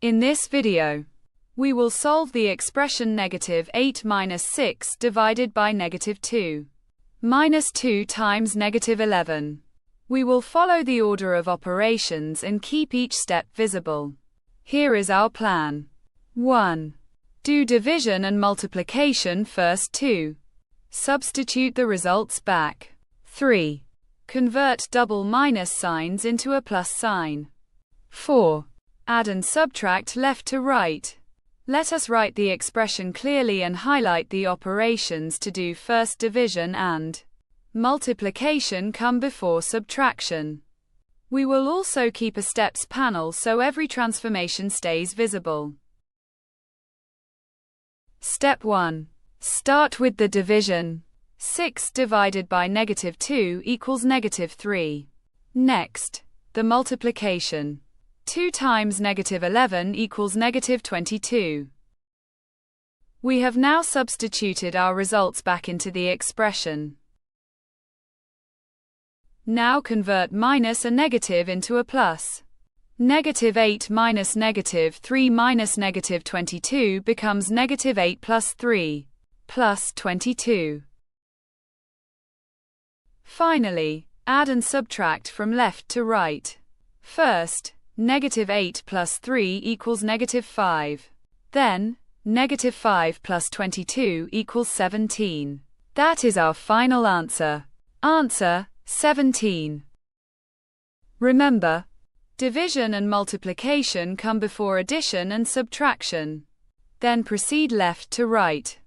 In this video, we will solve the expression -8 minus 6 divided by -2 minus 2 times -11. We will follow the order of operations and keep each step visible. Here is our plan. 1. Do division and multiplication first. 2. Substitute the results back. 3. Convert double minus signs into a plus sign. 4. Add and subtract left to right. Let us write the expression clearly and highlight the operations to do. First, division and multiplication come before subtraction. We will also keep a steps panel so every transformation stays visible. Step 1. Start with the division. 6 divided by -2 equals -3. Next, the multiplication. 2 times -11 equals -22. We have now substituted our results back into the expression. Now convert minus a negative into a plus. -8 minus -3 minus -22 becomes -8 plus 3, plus 22. Finally, add and subtract from left to right. First, -8 plus 3 equals -5. Then, -5 plus 22 equals 17. That is our final answer. Answer, 17. Remember, division and multiplication come before addition and subtraction. Then proceed left to right.